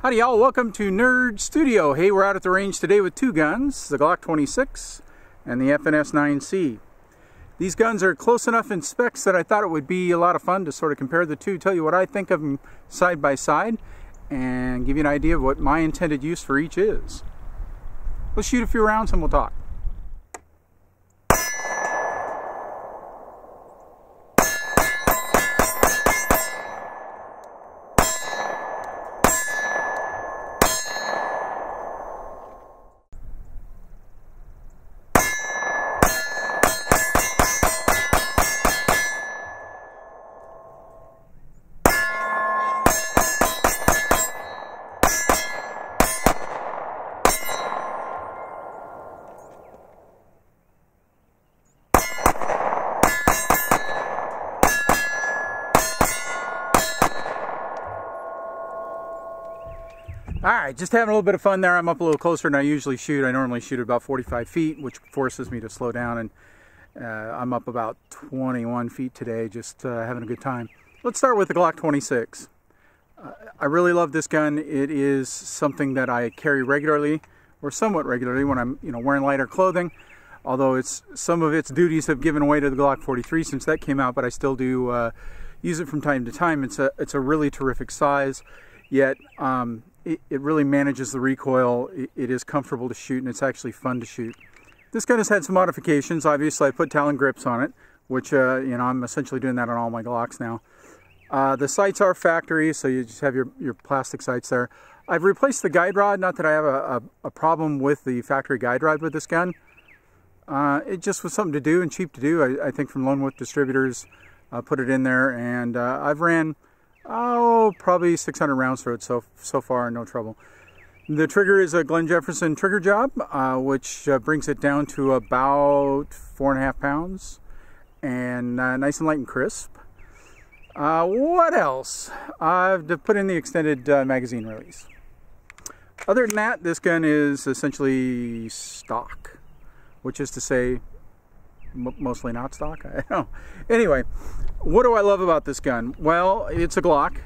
Howdy y'all, welcome to Nerd Studio. Hey, we're out at the range today with two guns, the Glock 26 and the FNS-9C. These guns are close enough in specs that I thought it would be a lot of fun to sort of compare the two, tell you what I think of them side by side, and give you an idea of what my intended use for each is. Let's shoot a few rounds and we'll talk. Alright, just having a little bit of fun there. I'm up a little closer than I usually shoot. I normally shoot at about 45 feet, which forces me to slow down, and I'm up about 21 feet today, just having a good time. Let's start with the Glock 26. I really love this gun. It is something that I carry regularly, or somewhat regularly, when I'm wearing lighter clothing, although some of its duties have given way to the Glock 43 since that came out, but I still do use it from time to time. It's a really terrific size, yet it really manages the recoil. It is comfortable to shoot, and it's actually fun to shoot. This gun has had some modifications. Obviously, I put Talon grips on it, which I'm essentially doing that on all my Glocks now. The sights are factory, so you just have your plastic sights there. I've replaced the guide rod. Not that I have a problem with the factory guide rod with this gun. It just was something to do and cheap to do. I think from Lone Wolf Distributors, put it in there, and I've ran probably 600 rounds through it so far, no trouble. The trigger is a Glenn Jefferson trigger job, which brings it down to about 4.5 pounds, and nice and light and crisp. What else? I've put in the extended magazine release. Other than that, this gun is essentially stock, which is to say, mostly not stock. I don't know. Anyway, what do I love about this gun? Well, it's a Glock.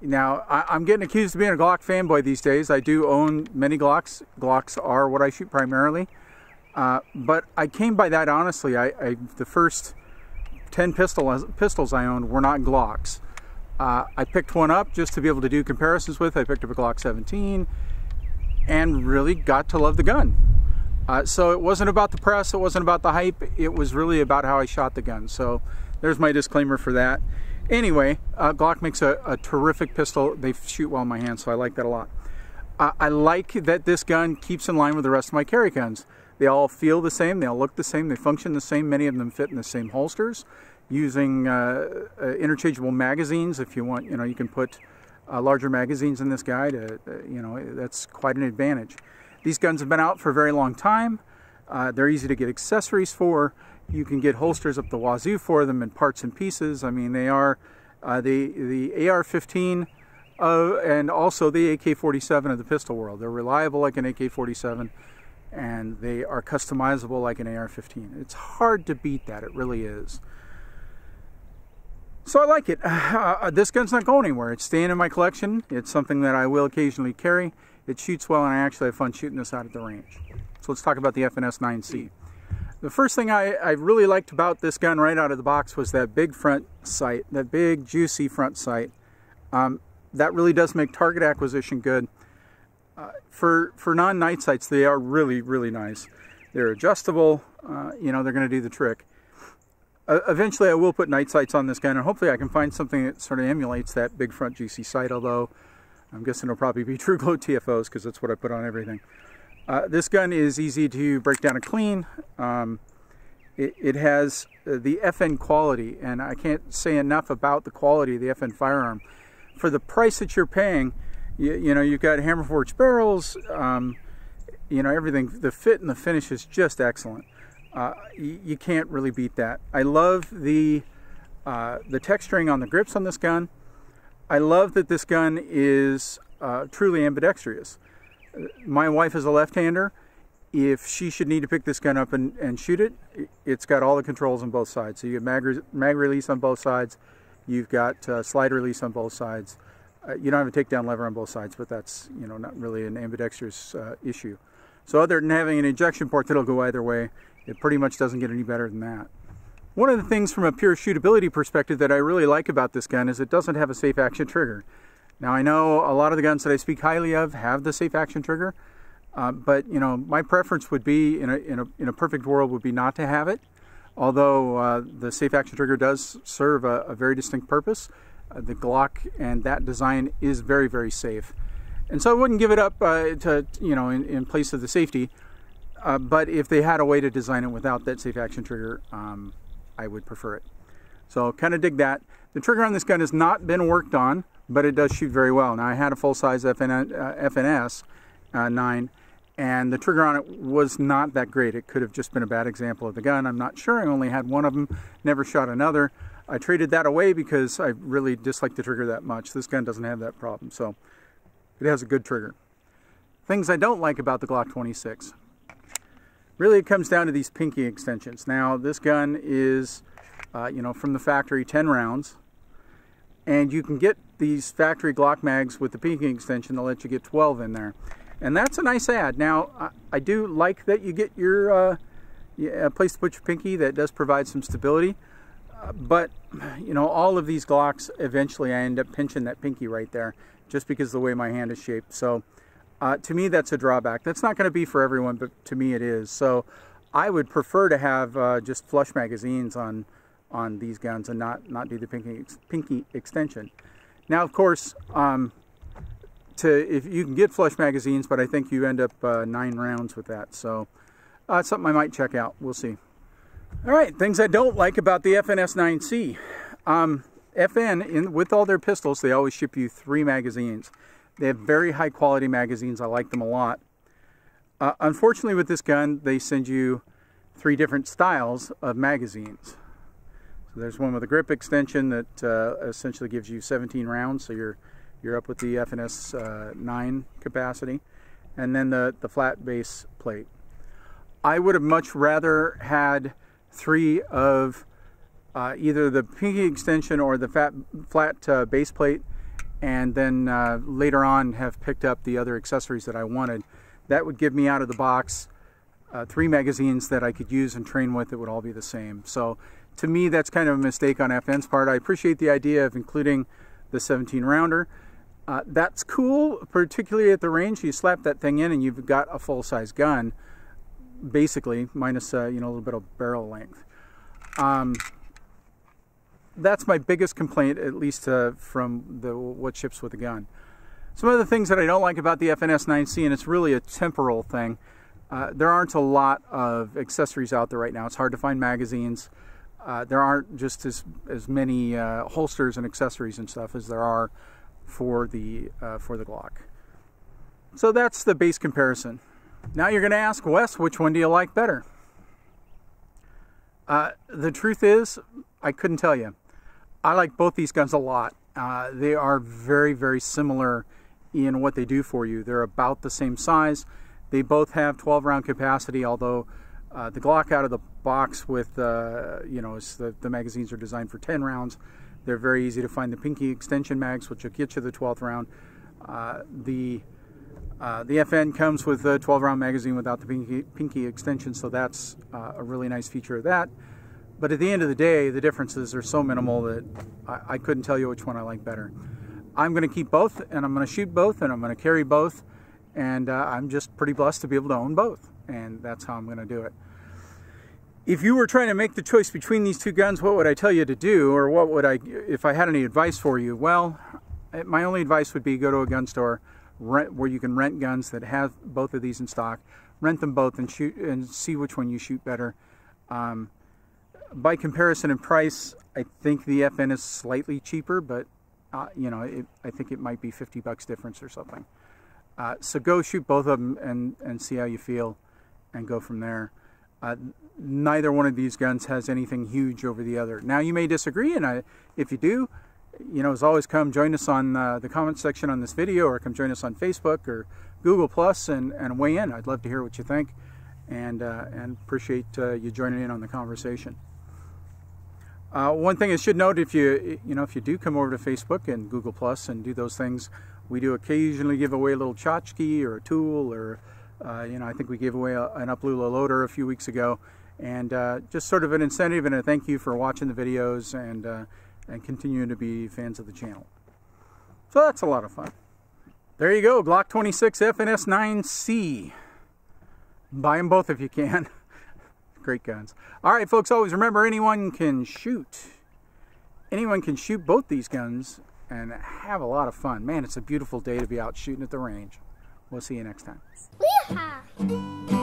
Now, I'm getting accused of being a Glock fanboy these days. I do own many Glocks. Glocks are what I shoot primarily. But I came by that honestly. The first 10 pistols I owned were not Glocks. I picked one up just to be able to do comparisons with. I picked up a Glock 17 and really got to love the gun. So it wasn't about the press, it wasn't about the hype, it was really about how I shot the gun. So there's my disclaimer for that. Anyway, Glock makes a terrific pistol. They shoot well in my hand, so I like that a lot. I like that this gun keeps in line with the rest of my carry guns. They all feel the same, they all look the same, they function the same. Many of them fit in the same holsters, using interchangeable magazines. If you want, you can put larger magazines in this guy to, that's quite an advantage. These guns have been out for a very long time. They're easy to get accessories for. You can get holsters up the wazoo for them and parts and pieces. I mean, they are the AR-15 and also the AK-47 of the pistol world. They're reliable like an AK-47, and they are customizable like an AR-15. It's hard to beat that. It really is. So I like it. This gun's not going anywhere. It's staying in my collection. It's something that I will occasionally carry. It shoots well, and I actually have fun shooting this out at the range. So let's talk about the FNS-9C. The first thing I really liked about this gun right out of the box was that big front sight, that big juicy front sight. That really does make target acquisition good. For non-night sights, they are really, really nice. They're adjustable, they're going to do the trick. Eventually I will put night sights on this gun, and hopefully I can find something that sort of emulates that big front juicy sight, although I'm guessing it'll probably be True Glow TFOs because that's what I put on everything. This gun is easy to break down and clean. It has the FN quality, and I can't say enough about the quality of the FN firearm. For the price that you're paying, you've got hammer forged barrels, everything. The fit and the finish is just excellent. You can't really beat that. I love the texturing on the grips on this gun. I love that this gun is truly ambidextrous. My wife is a left-hander. If she should need to pick this gun up and shoot it, it's got all the controls on both sides. So you get mag release on both sides. You've got slide release on both sides. You don't have a takedown lever on both sides, but that's, you know, not really an ambidextrous issue. So other than having an ejection port that'll go either way, it pretty much doesn't get any better than that. One of the things from a pure shootability perspective that I really like about this gun is it doesn't have a safe action trigger. Now I know a lot of the guns that I speak highly of have the safe action trigger, but you know, my preference would be in a perfect world would be not to have it. Although the safe action trigger does serve a very distinct purpose, the Glock and that design is very, very safe. And so I wouldn't give it up to, you know, in place of the safety. But if they had a way to design it without that safe action trigger, I would prefer it. So kind of dig that. The trigger on this gun has not been worked on, but it does shoot very well. Now I had a full-size FNS-9, and the trigger on it was not that great. It could have just been a bad example of the gun. I'm not sure. I only had one of them, never shot another. I traded that away because I really dislike the trigger that much. This gun doesn't have that problem, so it has a good trigger. Things I don't like about the Glock 26. Really, it comes down to these pinky extensions. Now, this gun is, you know, from the factory, 10 rounds. And you can get these factory Glock mags with the pinky extension that let you get 12 in there. And that's a nice add. Now, I do like that you get your a place to put your pinky that does provide some stability. But, you know, all of these Glocks, eventually I end up pinching that pinky right there just because of the way my hand is shaped. So, to me, that's a drawback. That's not going to be for everyone, but to me it is. So, I would prefer to have just flush magazines on these guns and not do the pinky extension. Now, of course, if you can get flush magazines, but I think you end up 9 rounds with that. So, it's something I might check out. We'll see. All right, things I don't like about the FNS-9C. FN, with all their pistols, they always ship you 3 magazines. They have very high quality magazines. I like them a lot. Unfortunately, with this gun, they send you 3 different styles of magazines. So there's one with a grip extension that essentially gives you 17 rounds, so you're up with the FNS-9 capacity, and then the flat base plate. I would have much rather had 3 of either the pinky extension or the flat base plate, and then later on have picked up the other accessories that I wanted. That would give me out of the box 3 magazines that I could use and train with. It would all be the same. So to me, that's kind of a mistake on FN's part. I appreciate the idea of including the 17 rounder. That's cool, particularly at the range. You slap that thing in and you've got a full-size gun, basically, minus you know, a little bit of barrel length. That's my biggest complaint, at least from what ships with the gun. Some of the things that I don't like about the FNS-9C, and it's really a temporal thing, there aren't a lot of accessories out there right now. It's hard to find magazines. There aren't just as many holsters and accessories and stuff as there are for the Glock. So that's the base comparison. Now you're going to ask, Wes, which one do you like better? The truth is, I couldn't tell you. I like both these guns a lot. They are very, very similar in what they do for you. They're about the same size. They both have 12 round capacity, although the Glock out of the box with, you know, the magazines are designed for 10 rounds. They're very easy to find. The pinky extension mags, which will get you the 12th round. The FN comes with a 12 round magazine without the pinky extension, so that's a really nice feature of that. But at the end of the day, the differences are so minimal that I couldn't tell you which one I like better. I'm going to keep both, and I'm going to shoot both, and I'm going to carry both, and I'm just pretty blessed to be able to own both, and that's how I'm going to do it. If you were trying to make the choice between these 2 guns, what would I tell you to do, or what would if I had any advice for you? Well, my only advice would be go to a gun store where you can rent guns that have both of these in stock. Rent them both and shoot and see which one you shoot better. By comparison in price, I think the FN is slightly cheaper, but you know, I think it might be $50 difference or something. So go shoot both of them and see how you feel, and go from there. Neither one of these guns has anything huge over the other. Now you may disagree, and if you do, you know, as always, come join us on the comment section on this video, or come join us on Facebook or Google Plus and weigh in. I'd love to hear what you think, and appreciate you joining in on the conversation. One thing I should note, if you do come over to Facebook and Google Plus and do those things, we do occasionally give away a little tchotchke or a tool, or I think we gave away an Uplula loader a few weeks ago, and just sort of an incentive and a thank you for watching the videos and continuing to be fans of the channel. So that's a lot of fun. There you go, Glock 26 FNS-9C. Buy them both if you can. Great guns. All right, folks, always remember, anyone can shoot. Anyone can shoot both these guns and have a lot of fun. Man, it's a beautiful day to be out shooting at the range. We'll see you next time. Yeehaw!